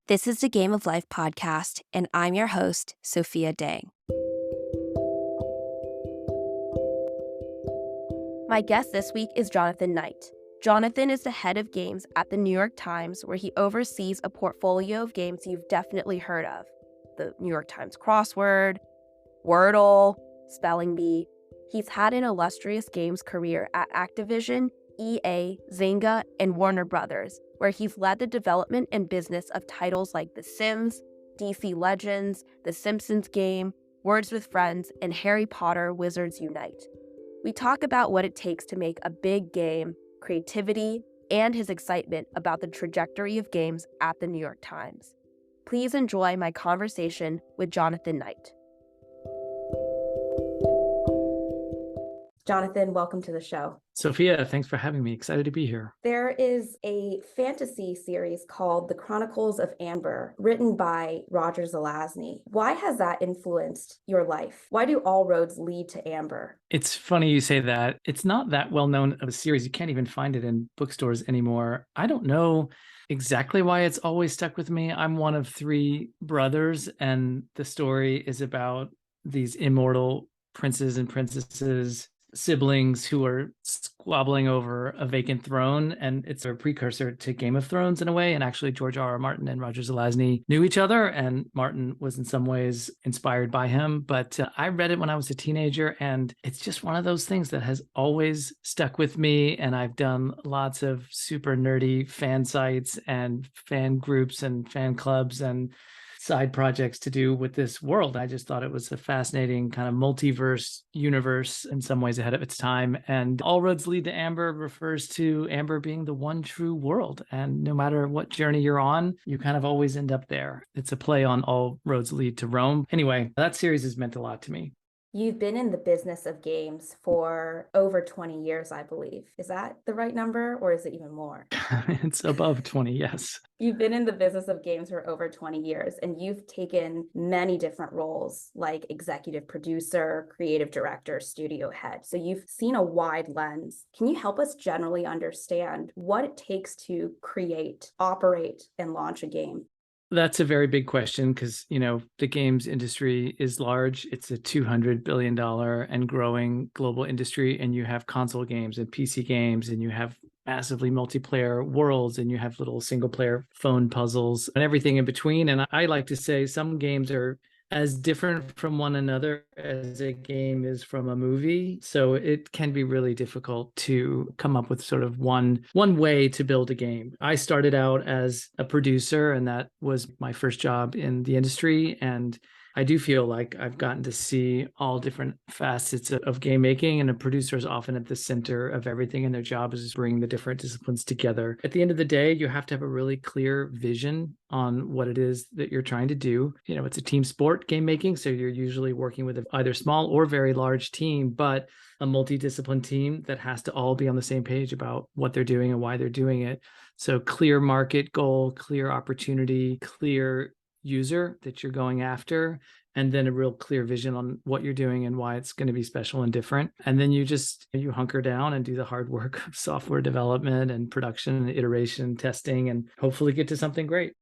This is the Game of Life podcast, and I'm your host, Sophia Deng. My guest this week is Jonathan Knight. Jonathan is the head of games at the New York Times, where he oversees a portfolio of games you've definitely heard of. The New York Times crossword, Wordle, Spelling Bee. He's had an illustrious games career at Activision, EA, Zynga, and Warner Brothers, where he's led the development and business of titles like The Sims, DC Legends, The Simpsons Game, Words with Friends, and Harry Potter Wizards Unite. We talk about what it takes to make a big game, creativity, and his excitement about the trajectory of games at the New York Times. Please enjoy my conversation with Jonathan Knight. Jonathan, welcome to the show. Sophia, thanks for having me. Excited to be here. There is a fantasy series called The Chronicles of Amber, written by Roger Zelazny. Why has that influenced your life? Why do all roads lead to Amber? It's funny you say that. It's not that well known of a series. You can't even find it in bookstores anymore. I don't know exactly why it's always stuck with me. I'm one of three brothers, and the story is about these immortal princes and princesses, siblings who are squabbling over a vacant throne, and it's a precursor to Game of Thrones in a way. And actually George R.R. Martin and Roger Zelazny knew each other, and Martin was in some ways inspired by him. But I read it when I was a teenager, and it's just one of those things that has always stuck with me. And I've done lots of super nerdy fan sites and fan groups and fan clubs and side projects to do with this world. I just thought it was a fascinating kind of multiverse universe, in some ways ahead of its time. And All Roads Lead to Amber refers to Amber being the one true world. And no matter what journey you're on, you kind of always end up there. It's a play on All Roads Lead to Rome. Anyway, that series has meant a lot to me. You've been in the business of games for over 20 years, I believe. Is that the right number, or is it even more? It's above 20, yes. You've been in the business of games for over 20 years, and you've taken many different roles like executive producer, creative director, studio head. So you've seen a wide lens. Can you help us generally understand what it takes to create, operate, and launch a game? That's a very big question because, the games industry is large. It's a $200 billion and growing global industry. And you have console games and PC games, and you have massively multiplayer worlds, and you have little single player phone puzzles and everything in between. And I like to say some games are as different from one another as a game is from a movie. So it can be really difficult to come up with sort of one way to build a game. I started out as a producer, and that was my first job in the industry. And I do feel like I've gotten to see all different facets of game making, and a producer is often at the center of everything, and their job is to bring the different disciplines together. At the end of the day, you have to have a really clear vision on what it is that you're trying to do. It's a team sport, game making, so you're usually working with either small or very large team, but a multidiscipline team that has to all be on the same page about what they're doing and why they're doing it. So clear market goal, clear opportunity, clear user that you're going after, and then a real clear vision on what you're doing and why it's going to be special and different. And then you hunker down and do the hard work of software development and production and iteration, testing, and hopefully get to something great.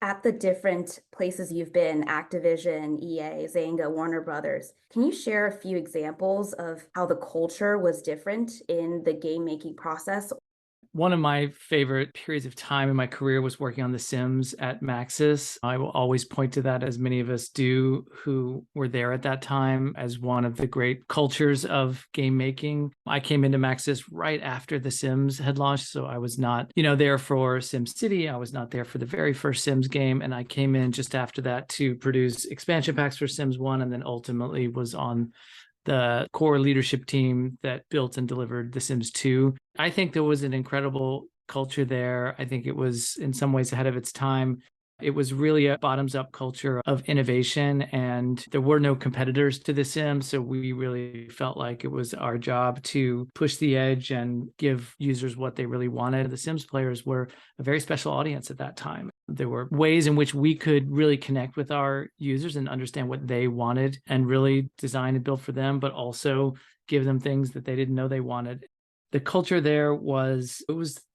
At the different places you've been, Activision, EA, Zynga, Warner Brothers, can you share a few examples of how the culture was different in the game making process? One of my favorite periods of time in my career was working on The Sims at Maxis. I will always point to that, as many of us do who were there at that time, as one of the great cultures of game making. I came into Maxis right after The Sims had launched, so I was not, there for SimCity. I was not there for the very first Sims game, and I came in just after that to produce expansion packs for Sims 1, and then ultimately was on the core leadership team that built and delivered The Sims 2. I think there was an incredible culture there. I think it was in some ways ahead of its time. It was really a bottoms-up culture of innovation, and there were no competitors to The Sims, so we really felt like it was our job to push the edge and give users what they really wanted. The Sims players were a very special audience at that time. There were ways in which we could really connect with our users and understand what they wanted and really design and build for them, but also give them things that they didn't know they wanted. The culture there was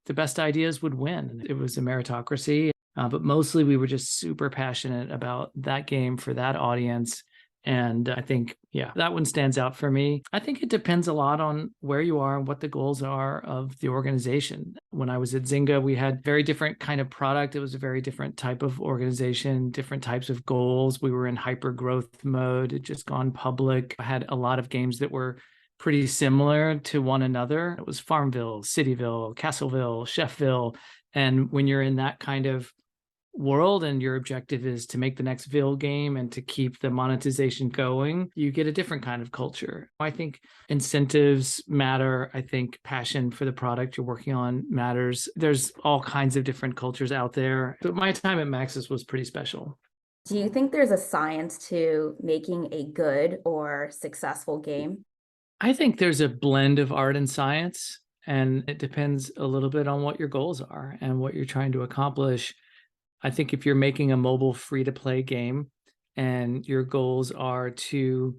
the best ideas would win. It was a meritocracy. But mostly we were just super passionate about that game for that audience. And I think, yeah, that one stands out for me. I think it depends a lot on where you are and what the goals are of the organization. When I was at Zynga, we had very different kind of product. It was a very different type of organization, different types of goals. We were in hyper growth mode. It just gone public. I had a lot of games that were pretty similar to one another. It was Farmville, Cityville, Castleville, Chefville. And when you're in that kind of world and your objective is to make the next Ville game and to keep the monetization going, you get a different kind of culture. I think incentives matter. I think passion for the product you're working on matters. There's all kinds of different cultures out there, but my time at Maxis was pretty special. Do you think there's a science to making a good or successful game? I think there's a blend of art and science, and it depends a little bit on what your goals are and what you're trying to accomplish. I think if you're making a mobile free-to-play game and your goals are to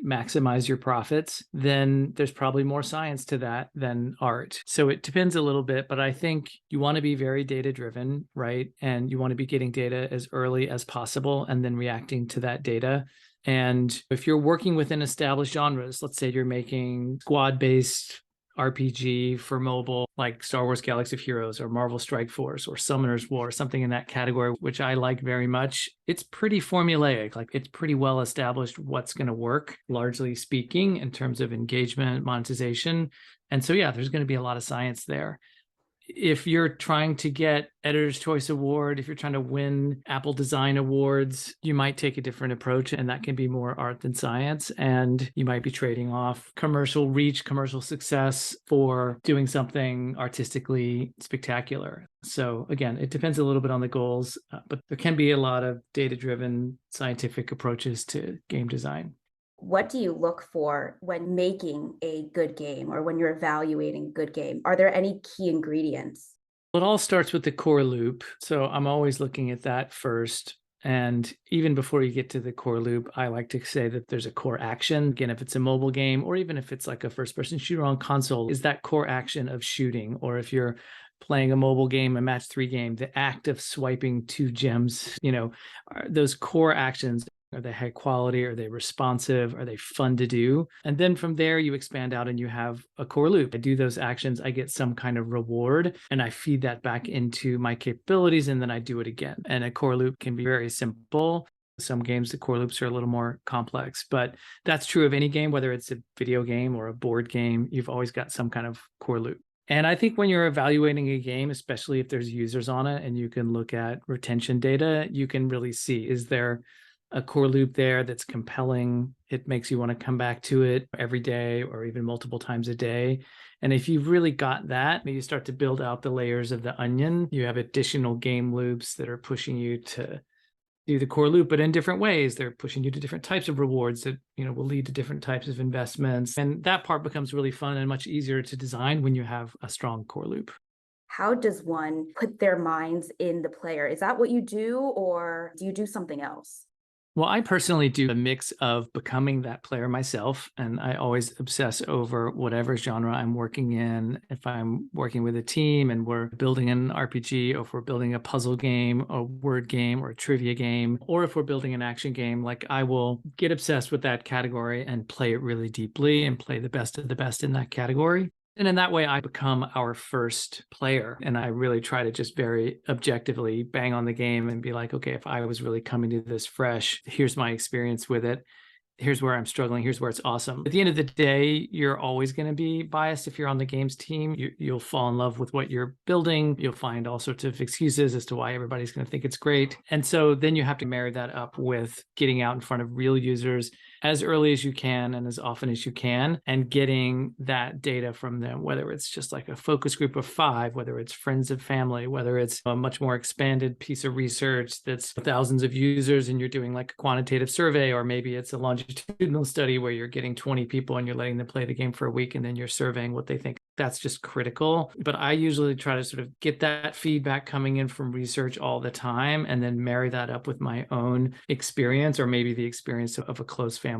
maximize your profits, then there's probably more science to that than art. So it depends a little bit, but I think you want to be very data-driven, right? And you want to be getting data as early as possible and then reacting to that data. And if you're working within established genres, let's say you're making squad-based RPG for mobile, like Star Wars Galaxy of Heroes or Marvel Strike Force or Summoner's War, something in that category, which I like very much. It's pretty formulaic, like it's pretty well established what's going to work, largely speaking, in terms of engagement, monetization. And so, yeah, there's going to be a lot of science there. If you're trying to get Editor's Choice Award, if you're trying to win Apple Design Awards, you might take a different approach, and that can be more art than science. And you might be trading off commercial reach, commercial success for doing something artistically spectacular. So again, it depends a little bit on the goals, but there can be a lot of data-driven scientific approaches to game design. What do you look for when making a good game or when you're evaluating a good game? Are there any key ingredients? It all starts with the core loop. So I'm always looking at that first. And even before you get to the core loop, I like to say that there's a core action. Again, if it's a mobile game or even if it's like a first-person shooter on console, is that core action of shooting. Or if you're playing a mobile game, a match 3 game, the act of swiping 2 gems, those core actions. Are they high quality? Are they responsive? Are they fun to do? And then from there, you expand out and you have a core loop. I do those actions, I get some kind of reward, and I feed that back into my capabilities, and then I do it again. And a core loop can be very simple. Some games, the core loops are a little more complex, but that's true of any game, whether it's a video game or a board game, you've always got some kind of core loop. And I think when you're evaluating a game, especially if there's users on it and you can look at retention data, you can really see, is there a core loop there that's compelling? It makes you want to come back to it every day or even multiple times a day. And if you've really got that, you start to build out the layers of the onion. You have additional game loops that are pushing you to do the core loop, but in different ways. They're pushing you to different types of rewards that will lead to different types of investments. And that part becomes really fun and much easier to design when you have a strong core loop. How does one put their minds in the player? Is that what you do, or do you do something else? Well, I personally do a mix of becoming that player myself, and I always obsess over whatever genre I'm working in. If I'm working with a team and we're building an RPG, or if we're building a puzzle game, a word game, or a trivia game, or if we're building an action game, like I will get obsessed with that category and play it really deeply and play the best of the best in that category. And in that way, I become our first player. And I really try to just very objectively bang on the game and be like, okay, if I was really coming to this fresh, here's my experience with it. Here's where I'm struggling. Here's where it's awesome. At the end of the day, you're always going to be biased if you're on the games team. You'll fall in love with what you're building. You'll find all sorts of excuses as to why everybody's going to think it's great. And so then you have to marry that up with getting out in front of real users as early as you can and as often as you can, and getting that data from them, whether it's just like a focus group of 5, whether it's friends and family, whether it's a much more expanded piece of research that's thousands of users and you're doing like a quantitative survey, or maybe it's a longitudinal study where you're getting 20 people and you're letting them play the game for a week and then you're surveying what they think. That's just critical. But I usually try to sort of get that feedback coming in from research all the time and then marry that up with my own experience, or maybe the experience of a close family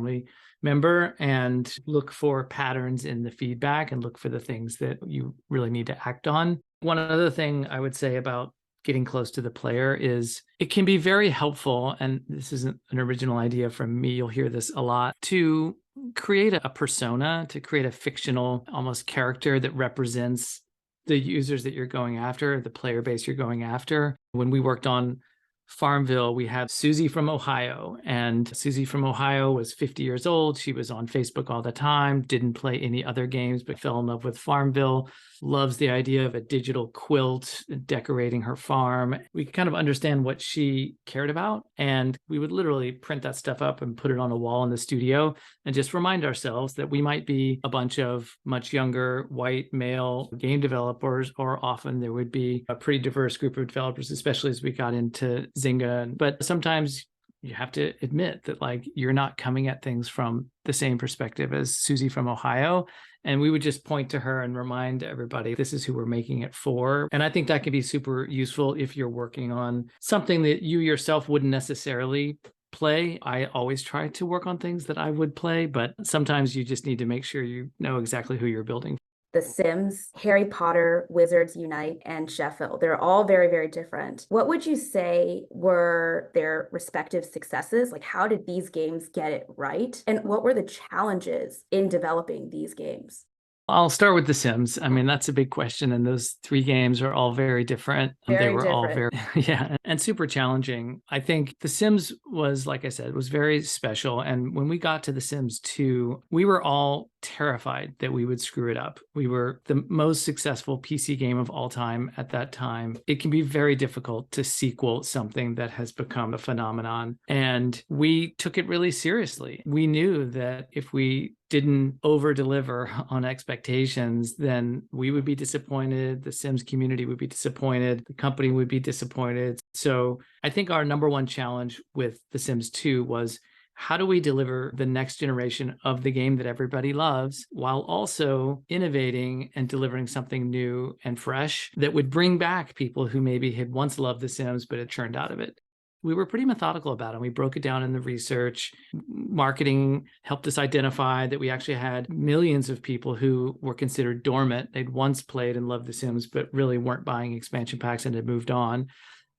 member, and look for patterns in the feedback and look for the things that you really need to act on. One other thing I would say about getting close to the player is it can be very helpful, and this isn't an original idea from me, you'll hear this a lot, to create a persona, to create a fictional almost character that represents the users that you're going after, the player base you're going after. When we worked on Farmville, we had Susie from Ohio, and Susie from Ohio was 50 years old. She was on Facebook all the time, didn't play any other games, but fell in love with Farmville, loves the idea of a digital quilt decorating her farm. We kind of understand what she cared about, and we would literally print that stuff up and put it on a wall in the studio and just remind ourselves that we might be a bunch of much younger white male game developers, or often there would be a pretty diverse group of developers, especially as we got into Zynga. But sometimes you have to admit that like you're not coming at things from the same perspective as Susie from Ohio. And we would just point to her and remind everybody, this is who we're making it for. And I think that can be super useful if you're working on something that you yourself wouldn't necessarily play. I always try to work on things that I would play, but sometimes you just need to make sure you know exactly who you're building. The Sims, Harry Potter, Wizards Unite, and Sheffield. They're all very, very different. What would you say were their respective successes? Like, how did these games get it right? And what were the challenges in developing these games? I'll start with The Sims. I mean, that's a big question. And those three games are all very different. They were all very, yeah, and super challenging. I think The Sims was, like I said, was very special. And when we got to The Sims 2, we were all terrified that we would screw it up. We were the most successful PC game of all time at that time. It can be very difficult to sequel something that has become a phenomenon. And we took it really seriously. We knew that if we didn't over deliver on expectations, then we would be disappointed. The Sims community would be disappointed. The company would be disappointed. So I think our number one challenge with The Sims 2 was, how do we deliver the next generation of the game that everybody loves while also innovating and delivering something new and fresh that would bring back people who maybe had once loved The Sims but had churned out of it? We were pretty methodical about it. We broke it down in the research. Marketing helped us identify that we actually had millions of people who were considered dormant. They'd once played and loved The Sims, but really weren't buying expansion packs and had moved on.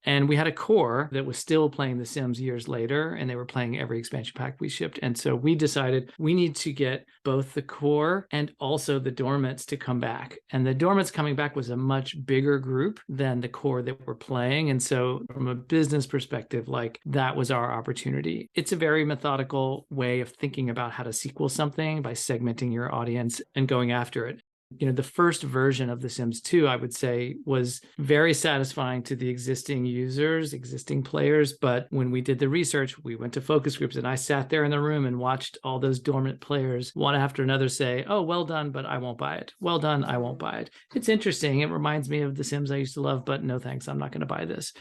And we had a core that was still playing The Sims years later, and they were playing every expansion pack we shipped. And so we decided we need to get both the core and also the dormants to come back. And the dormants coming back was a much bigger group than the core that we're playing. And so from a business perspective, like that was our opportunity. It's a very methodical way of thinking about how to sequel something by segmenting your audience and going after it. You know, the first version of The Sims 2, I would say, was very satisfying to the existing users, existing players. But when we did the research, we went to focus groups and I sat there in the room and watched all those dormant players, one after another, say, oh, well done, but I won't buy it. Well done, I won't buy it. It's interesting. It reminds me of The Sims I used to love, but no thanks, I'm not going to buy this.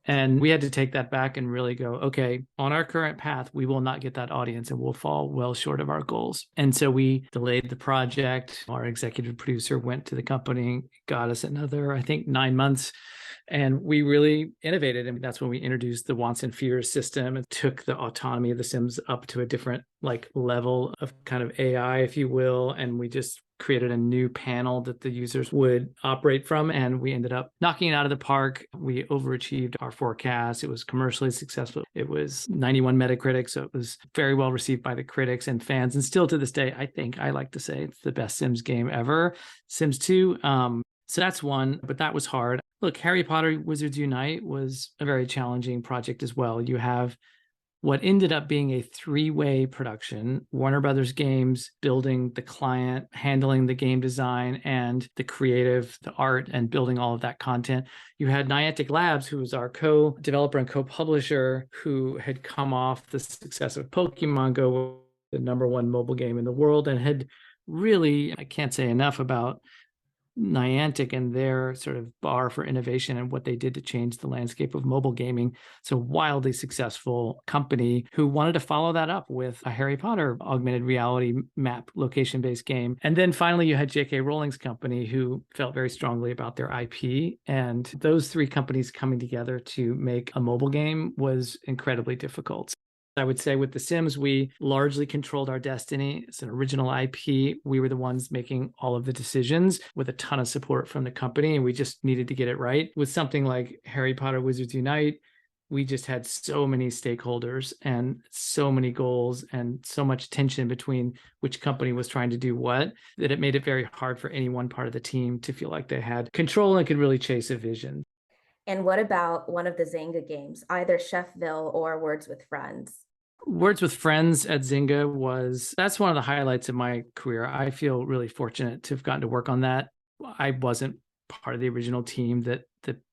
And we had to take that back and really go, okay, on our current path, we will not get that audience and we'll fall well short of our goals. And so we delayed the project. Our executive producer went to the company, got us another, I think, 9 months. And we really innovated. And that's when we introduced the wants and fears system and took the autonomy of The Sims up to a different level of kind of AI, if you will. And we just created a new panel that the users would operate from. And we ended up knocking it out of the park. We overachieved our forecast. It was commercially successful. It was 91 Metacritic. So it was very well received by the critics and fans. And still to this day, I like to say it's the best Sims game ever. Sims 2. So that's one, but that was hard. Look, Harry Potter Wizards Unite was a very challenging project as well. You have what ended up being a three-way production, Warner Brothers Games building the client, handling the game design and the creative, the art, and building all of that content. You had Niantic Labs, who was our co-developer and co-publisher, who had come off the success of Pokemon Go, the #1 mobile game in the world, and had really, I can't say enough about Niantic and their sort of bar for innovation and what they did to change the landscape of mobile gaming. So wildly successful company who wanted to follow that up with a Harry Potter augmented reality map location-based game. And then finally you had J.K. Rowling's company who felt very strongly about their IP. And those three companies coming together to make a mobile game was incredibly difficult. I would say with The Sims, we largely controlled our destiny. It's an original IP. We were the ones making all of the decisions with a ton of support from the company, and we just needed to get it right. With something like Harry Potter Wizards Unite, we just had so many stakeholders and so many goals and so much tension between which company was trying to do what, that it made it very hard for any one part of the team to feel like they had control and could really chase a vision. And what about one of the Zynga games, either Chefville or Words with Friends? Words with Friends at Zynga that's one of the highlights of my career. I feel really fortunate to have gotten to work on that. I wasn't part of the original team that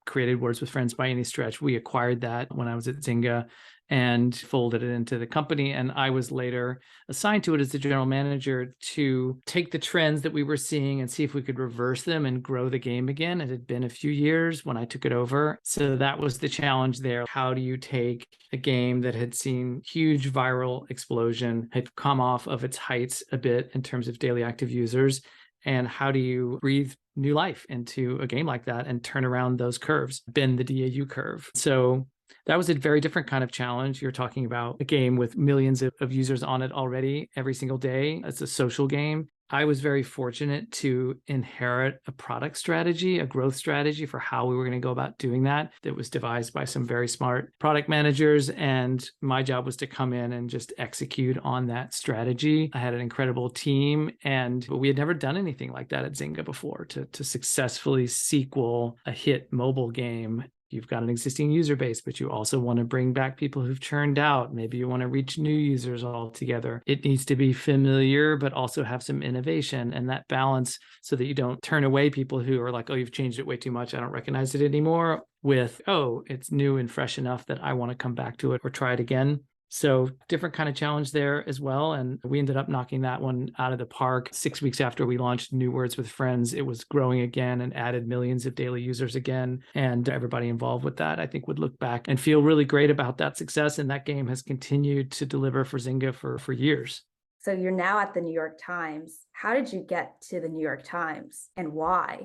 created Words with Friends by any stretch. We acquired that when I was at Zynga and folded it into the company. And I was later assigned to it as the general manager to take the trends that we were seeing and see if we could reverse them and grow the game again. It had been a few years when I took it over. So that was the challenge there. How do you take a game that had seen huge viral explosion, had come off of its heights a bit in terms of daily active users, and how do you breathe new life into a game like that and turn around those curves, bend the DAU curve? So that was a very different kind of challenge. You're talking about a game with millions of users on it already every single day. It's a social game. I was very fortunate to inherit a product strategy, a growth strategy for how we were going to go about doing that was devised by some very smart product managers. And my job was to come in and just execute on that strategy. I had an incredible team, but we had never done anything like that at Zynga before, to successfully sequel a hit mobile game. You've got an existing user base, but you also want to bring back people who've churned out. Maybe you want to reach new users altogether. It needs to be familiar, but also have some innovation, and that balance so that you don't turn away people who are like, oh, you've changed it way too much, I don't recognize it anymore, with, oh, it's new and fresh enough that I want to come back to it or try it again. So different kind of challenge there as well. And we ended up knocking that one out of the park. 6 weeks after we launched New Words with Friends, it was growing again and added millions of daily users again. And everybody involved with that, I think, would look back and feel really great about that success. And that game has continued to deliver for Zynga for years. So you're now at the New York Times. How did you get to the New York Times and why?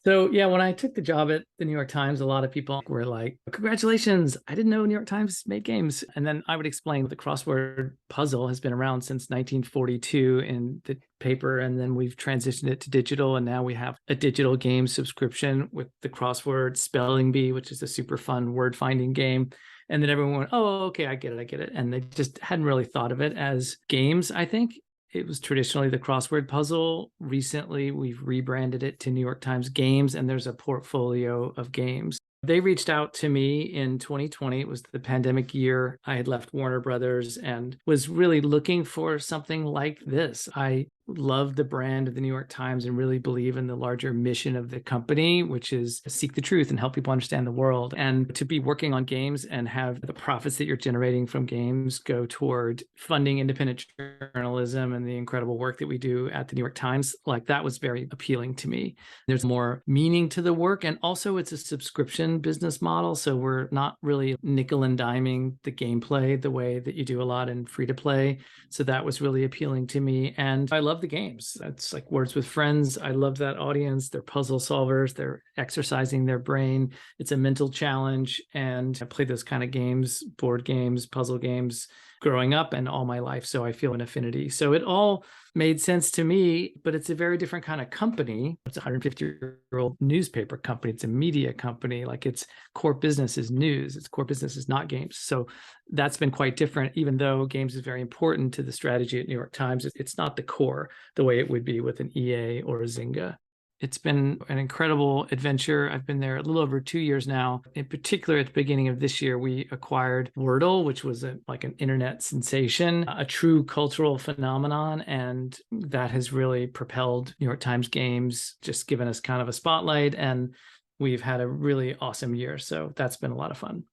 So yeah, when I took the job at the New York Times, a lot of people were like, congratulations, I didn't know New York Times made games. And then I would explain the crossword puzzle has been around since 1942 in the paper, and then we've transitioned it to digital, and now we have a digital game subscription with the crossword Spelling Bee, which is a super fun word finding game. And then everyone went, oh, okay, I get it. And they just hadn't really thought of it as games, I think. It was traditionally the crossword puzzle. Recently, we've rebranded it to New York Times Games, and there's a portfolio of games. They reached out to me in 2020. It was the pandemic year. I had left Warner Brothers and was really looking for something like this. I love the brand of the New York Times and really believe in the larger mission of the company, which is seek the truth and help people understand the world. And to be working on games and have the profits that you're generating from games go toward funding independent journalism and the incredible work that we do at the New York Times, like that was very appealing to me. There's more meaning to the work. And also it's a subscription business model. So we're not really nickel and diming the gameplay the way that you do a lot in free to play. So that was really appealing to me. And I love the games. It's like Words with Friends. I love that audience. They're puzzle solvers. They're exercising their brain. It's a mental challenge. And I played those kind of games, board games, puzzle games, growing up and all my life. So I feel an affinity. So it all made sense to me, but it's a very different kind of company. It's a 150-year-old newspaper company. It's a media company. Like its core business is news. Its core business is not games. So that's been quite different, even though games is very important to the strategy at New York Times. It's not the core the way it would be with an EA or a Zynga. It's been an incredible adventure. I've been there a little over 2 years now. In particular, at the beginning of this year, we acquired Wordle, which was like an internet sensation, a true cultural phenomenon. And that has really propelled New York Times Games, just given us kind of a spotlight. And we've had a really awesome year. So that's been a lot of fun.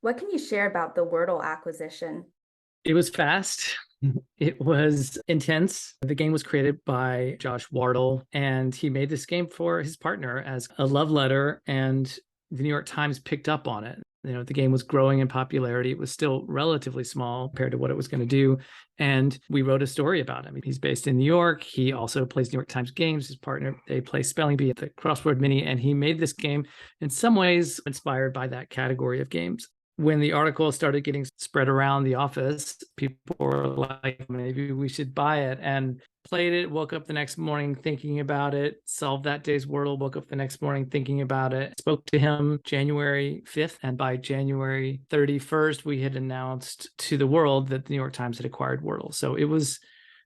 What can you share about the Wordle acquisition? It was fast. It was intense. The game was created by Josh Wardle, and he made this game for his partner as a love letter, and the New York Times picked up on it. You know, the game was growing in popularity. It was still relatively small compared to what it was going to do. And we wrote a story about him. He's based in New York. He also plays New York Times Games. His partner, they play Spelling Bee at the Crossword Mini, and he made this game in some ways inspired by that category of games. when the article started getting spread around the office, people were like, maybe we should buy it, and played it, woke up the next morning thinking about it, solved that day's Wordle, woke up the next morning thinking about it, spoke to him January 5th. And by January 31st, we had announced to the world that the New York Times had acquired Wordle. So it was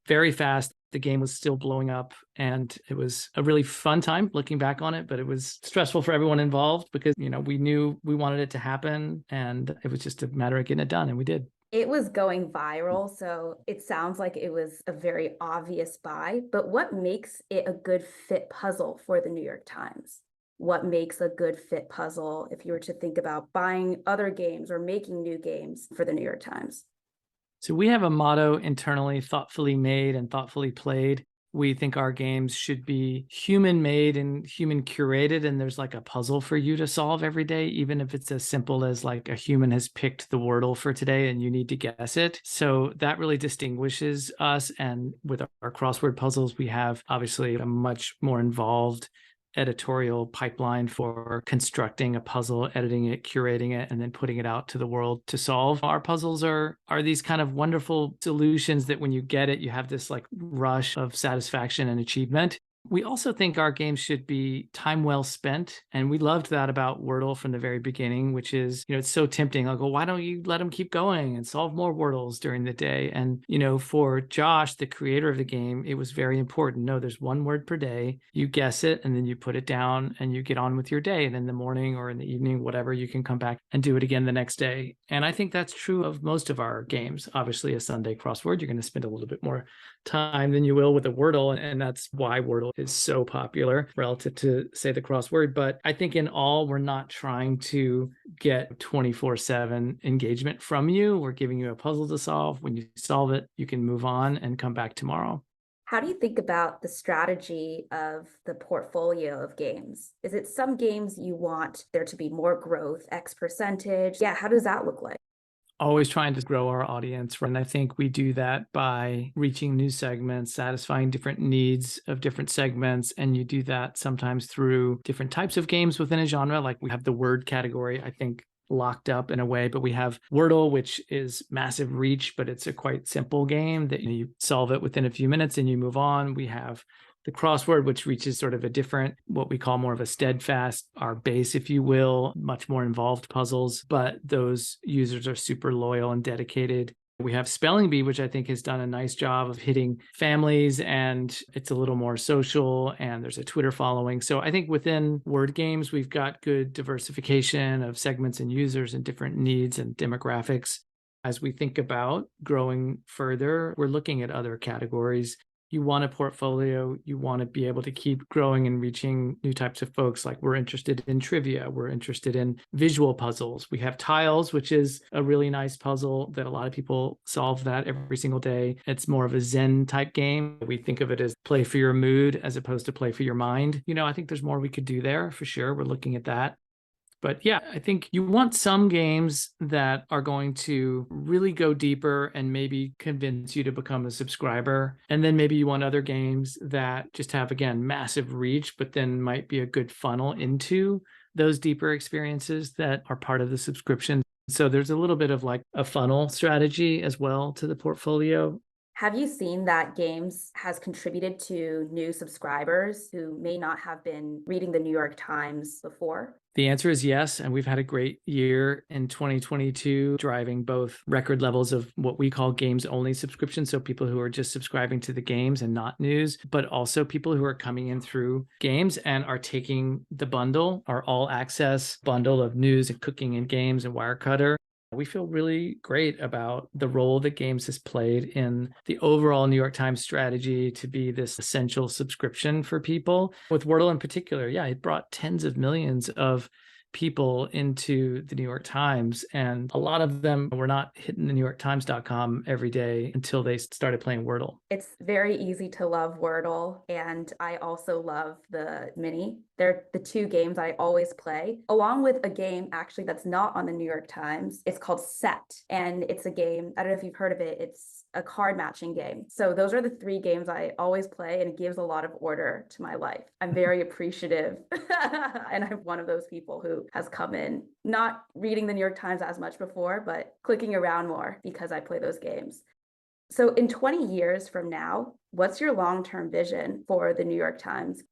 very fast. The game was still blowing up, and it was a really fun time looking back on it, but it was stressful for everyone involved because, we knew we wanted it to happen, and it was just a matter of getting it done, and we did. It was going viral, so it sounds like it was a very obvious buy, but what makes it a good fit puzzle for the New York Times? What makes a good fit puzzle if you were to think about buying other games or making new games for the New York Times? So we have a motto internally: thoughtfully made and thoughtfully played. We think our games should be human made and human curated, and there's like a puzzle for you to solve every day, even if it's as simple as like a human has picked the Wordle for today and you need to guess it. So that really distinguishes us. And with our crossword puzzles, we have obviously a much more involved editorial pipeline for constructing a puzzle, editing it, curating it, and then putting it out to the world to solve. Our puzzles are these kind of wonderful solutions that when you get it, you have this like rush of satisfaction and achievement. We also think our games should be time well spent. And we loved that about Wordle from the very beginning, which is, it's so tempting. I'll go, why don't you let them keep going and solve more Wordles during the day? And, for Josh, the creator of the game, it was very important. No, there's one word per day. You guess it, and then you put it down and you get on with your day. And in the morning or in the evening, whatever, you can come back and do it again the next day. And I think that's true of most of our games. Obviously, a Sunday crossword, you're going to spend a little bit more time than you will with a Wordle. And that's why Wordle is so popular relative to, say, the crossword. But I think in all, we're not trying to get 24/7 engagement from you. We're giving you a puzzle to solve. When you solve it, you can move on and come back tomorrow. How do you think about the strategy of the portfolio of games? Is it some games you want there to be more growth, X percentage? Yeah, how does that look like? Always trying to grow our audience. And I think we do that by reaching new segments, satisfying different needs of different segments. And you do that sometimes through different types of games within a genre. Like we have the word category, I think, locked up in a way, but we have Wordle, which is massive reach, but it's a quite simple game that you solve it within a few minutes and you move on. We have the crossword, which reaches sort of a different, what we call more of a steadfast, our base, if you will, much more involved puzzles, but those users are super loyal and dedicated. We have Spelling Bee, which I think has done a nice job of hitting families, and it's a little more social, and there's a Twitter following. So I think within word games, we've got good diversification of segments and users and different needs and demographics. As we think about growing further, we're looking at other categories. You want a portfolio, you want to be able to keep growing and reaching new types of folks. Like we're interested in trivia, we're interested in visual puzzles. We have Tiles, which is a really nice puzzle that a lot of people solve that every single day. It's more of a Zen type game. We think of it as play for your mood as opposed to play for your mind. I think there's more we could do there for sure. We're looking at that. But yeah, I think you want some games that are going to really go deeper and maybe convince you to become a subscriber. And then maybe you want other games that just have, again, massive reach, but then might be a good funnel into those deeper experiences that are part of the subscription. So there's a little bit of like a funnel strategy as well to the portfolio. Have you seen that games has contributed to new subscribers who may not have been reading the New York Times before? The answer is yes. And we've had a great year in 2022, driving both record levels of what we call games only subscriptions. So people who are just subscribing to the games and not news, but also people who are coming in through games and are taking the bundle, our all access bundle of news and cooking and games and Wirecutter. We feel really great about the role that games has played in the overall New York Times strategy to be this essential subscription for people. With Wordle in particular, yeah, it brought tens of millions of people into the New York Times, and a lot of them were not hitting the NewYorkTimes.com every day until they started playing Wordle. It's very easy to love Wordle, and I also love the Mini. They're the two games I always play, along with a game actually that's not on the New York Times. It's called Set, and it's a game, I don't know if you've heard of it, it's a card matching game. So those are the three games I always play, and it gives a lot of order to my life. I'm very appreciative, and I'm one of those people who value has come in, not reading the New York Times as much before, but clicking around more because I play those games. So in 20 years from now, what's your long-term vision for the New York Times?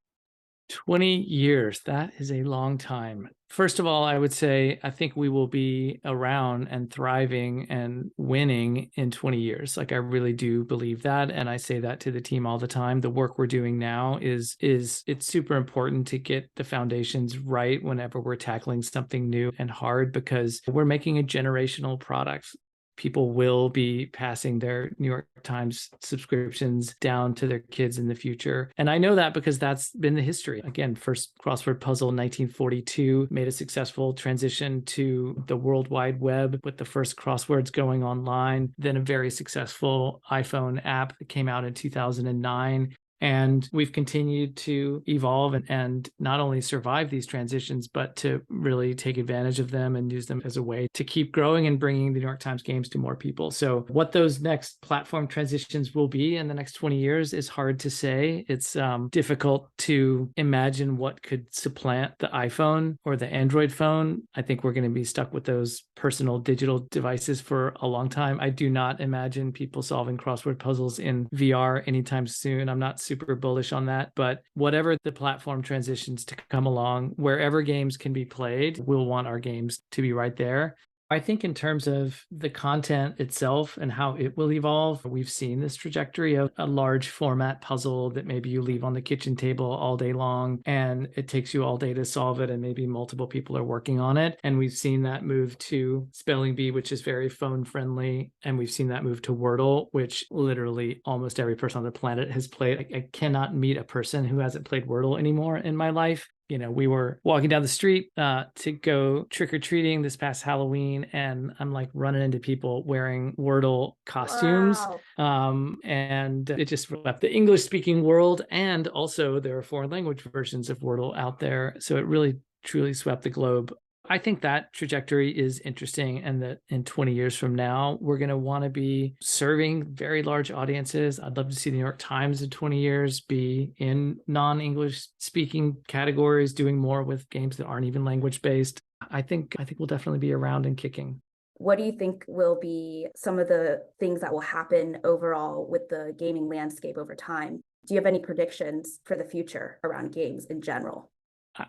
20 years, that is a long time. First of all, I would say I think we will be around and thriving and winning in 20 years. Like I really do believe that. And I say that to the team all the time. The work we're doing now is it's super important to get the foundations right whenever we're tackling something new and hard, because we're making a generational product. People will be passing their New York Times subscriptions down to their kids in the future. And I know that because that's been the history. Again, first crossword puzzle in 1942 made a successful transition to the World Wide Web with the first crosswords going online, then a very successful iPhone app that came out in 2009. And we've continued to evolve and not only survive these transitions, but to really take advantage of them and use them as a way to keep growing and bringing the New York Times games to more people. So what those next platform transitions will be in the next 20 years is hard to say. It's difficult to imagine what could supplant the iPhone or the Android phone. I think we're going to be stuck with those personal digital devices for a long time. I do not imagine people solving crossword puzzles in VR anytime soon. I'm not super bullish on that, but whatever the platform transitions to come along, wherever games can be played, we'll want our games to be right there. I think in terms of the content itself and how it will evolve, we've seen this trajectory of a large format puzzle that maybe you leave on the kitchen table all day long and it takes you all day to solve it and maybe multiple people are working on it. And we've seen that move to Spelling Bee, which is very phone friendly. And we've seen that move to Wordle, which literally almost every person on the planet has played. I cannot meet a person who hasn't played Wordle anymore in my life. You know, we were walking down the street to go trick-or-treating this past Halloween, and I'm like running into people wearing Wordle costumes. Wow. And it just left the English-speaking world, and also there are foreign language versions of Wordle out there. So it really, truly swept the globe. I think that trajectory is interesting, and that in 20 years from now, we're going to want to be serving very large audiences. I'd love to see the New York Times in 20 years be in non-English speaking categories, doing more with games that aren't even language based. I think we'll definitely be around and kicking. What do you think will be some of the things that will happen overall with the gaming landscape over time? Do you have any predictions for the future around games in general?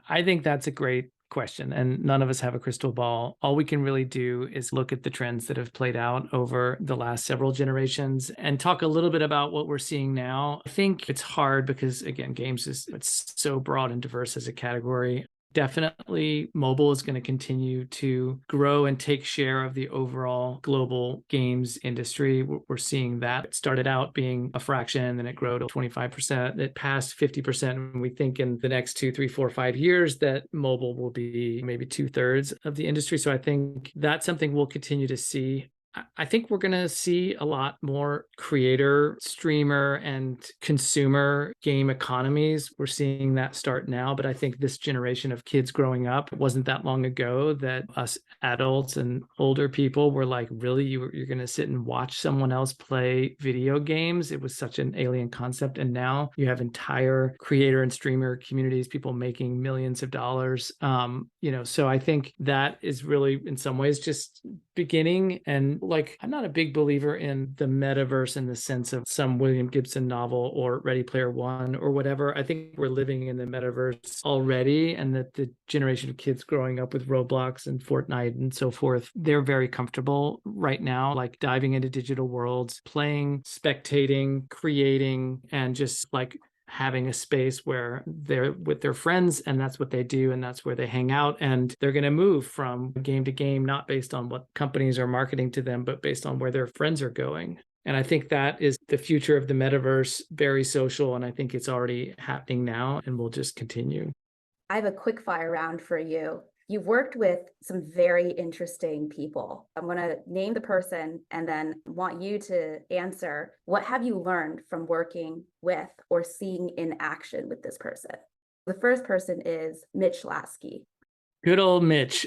I think that's a great question, and none of us have a crystal ball. All we can really do is look at the trends that have played out over the last several generations and talk a little bit about what we're seeing now. I think it's hard because, again, games it's so broad and diverse as a category. Definitely mobile is going to continue to grow and take share of the overall global games industry. We're seeing that. It started out being a fraction, then it grew to 25%. It passed 50%. And we think in the next 2, 3, 4, 5 years that mobile will be maybe 2/3 of the industry. So I think that's something we'll continue to see. I think we're going to see a lot more creator, streamer, and consumer game economies. We're seeing that start now, but I think this generation of kids growing up, it wasn't that long ago that us adults and older people were like, really, you're going to sit and watch someone else play video games? It was such an alien concept. And now you have entire creator and streamer communities, people making millions of dollars. So I think that is really in some ways just beginning. And like, I'm not a big believer in the metaverse in the sense of some William Gibson novel or Ready Player One or whatever. I think we're living in the metaverse already, and that the generation of kids growing up with Roblox and Fortnite and so forth, they're very comfortable right now, like diving into digital worlds, playing, spectating, creating, and just like having a space where they're with their friends and that's what they do and that's where they hang out. And they're going to move from game to game, not based on what companies are marketing to them, but based on where their friends are going. And I think that is the future of the metaverse, very social. And I think it's already happening now and will just continue. I have a quick fire round for you. You've worked with some very interesting people. I'm going to name the person and then want you to answer, what have you learned from working with or seeing in action with this person? The first person is Mitch Lasky. Good old Mitch.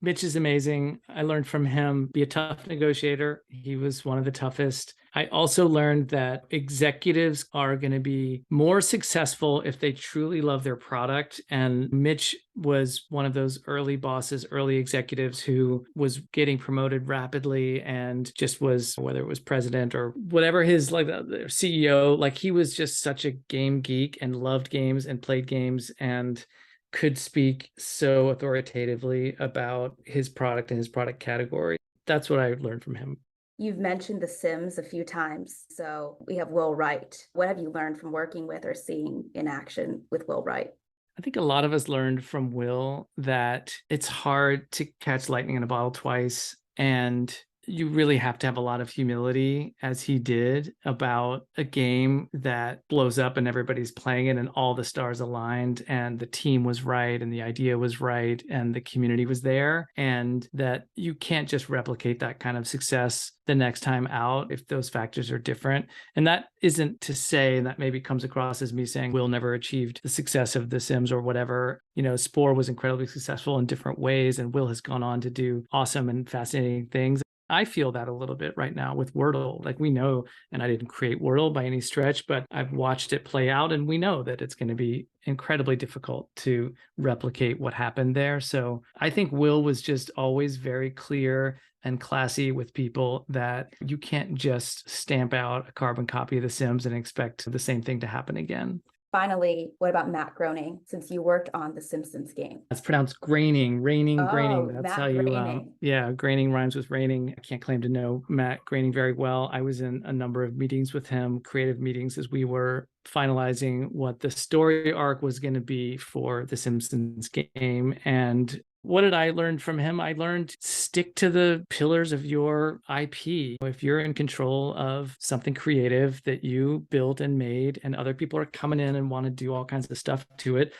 Mitch is amazing. I learned from him, be a tough negotiator. He was one of the toughest. I also learned that executives are going to be more successful if they truly love their product. And Mitch was one of those early bosses, early executives who was getting promoted rapidly and just was, whether it was president or whatever his like the CEO, like he was just such a game geek and loved games and played games and could speak so authoritatively about his product and his product category. That's what I learned from him. You've mentioned The Sims a few times. So we have Will Wright. What have you learned from working with or seeing in action with Will Wright? I think a lot of us learned from Will that it's hard to catch lightning in a bottle twice. And you really have to have a lot of humility, as he did, about a game that blows up and everybody's playing it and all the stars aligned and the team was right and the idea was right and the community was there, and that you can't just replicate that kind of success the next time out if those factors are different. And that isn't to say, and that maybe comes across as me saying Will never achieved the success of The Sims or whatever. Spore was incredibly successful in different ways, and Will has gone on to do awesome and fascinating things. I feel that a little bit right now with Wordle. Like we know, and I didn't create Wordle by any stretch, but I've watched it play out and we know that it's going to be incredibly difficult to replicate what happened there. So I think Will was just always very clear and classy with people that you can't just stamp out a carbon copy of The Sims and expect the same thing to happen again. Finally, what about Matt Groening, since you worked on the Simpsons game? It's pronounced graining. Oh, That's Matt how you, Groening. graining rhymes with raining. I can't claim to know Matt Groening very well. I was in a number of meetings with him, creative meetings, as we were finalizing what the story arc was going to be for the Simpsons game. And what did I learn from him? I learned stick to the pillars of your IP. If you're in control of something creative that you built and made, and other people are coming in and want to do all kinds of stuff to it,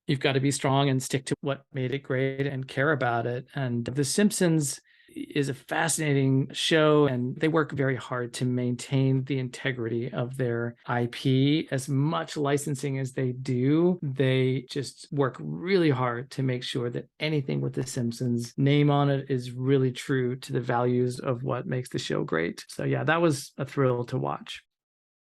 you've got to be strong and stick to what made it great and care about it. And The Simpsons is a fascinating show, and they work very hard to maintain the integrity of their IP. As much licensing as they do, they just work really hard to make sure that anything with The Simpsons name on it is really true to the values of what makes the show great. So yeah, that was a thrill to watch.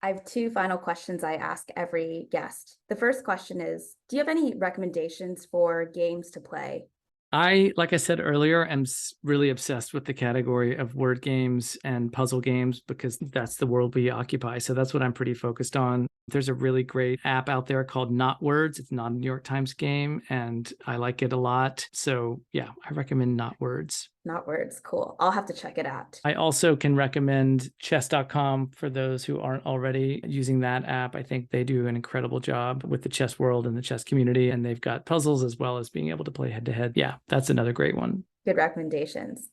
I have two final questions I ask every guest. The first question is, do you have any recommendations for games to play? Like I said earlier, am really obsessed with the category of word games and puzzle games because that's the world we occupy. So that's what I'm pretty focused on. There's a really great app out there called Not Words. It's not a New York Times game, and I like it a lot. So yeah, I recommend Not Words. Not Words, cool. I'll have to check it out. I also can recommend chess.com for those who aren't already using that app. I think they do an incredible job with the chess world and the chess community, and they've got puzzles as well as being able to play head to head. Yeah, that's another great one. Good recommendations.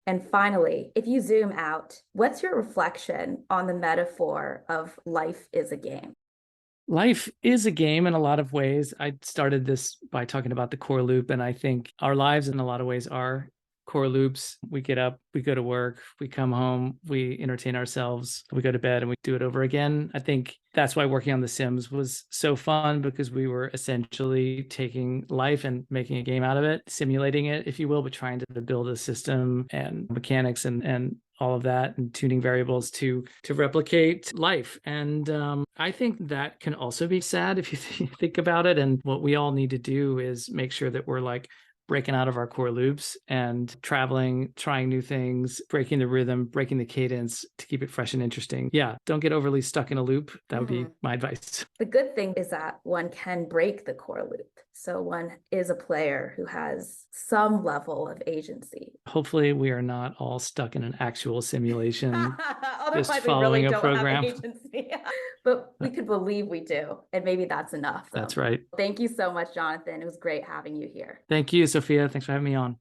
And finally, if you zoom out, what's your reflection on the metaphor of life is a game? Life is a game in a lot of ways. I started this by talking about the core loop, and I think our lives in a lot of ways are core loops. We get up, we go to work, we come home, we entertain ourselves, we go to bed, and we do it over again. I think that's why working on The Sims was so fun, because we were essentially taking life and making a game out of it, simulating it, if you will, but trying to build a system and mechanics and all of that, and tuning variables to replicate life. And I think that can also be sad if you think about it. And what we all need to do is make sure that we're like breaking out of our core loops and traveling, trying new things, breaking the rhythm, breaking the cadence to keep it fresh and interesting. Yeah, don't get overly stuck in a loop. That would be my advice. The good thing is that one can break the core loop. So one is a player who has some level of agency. Hopefully we are not all stuck in an actual simulation, Otherwise, just we following really a program. have agency. But we could believe we do. And maybe that's enough. That's right. Thank you so much, Jonathan. It was great having you here. Thank you, Sophia. Thanks for having me on.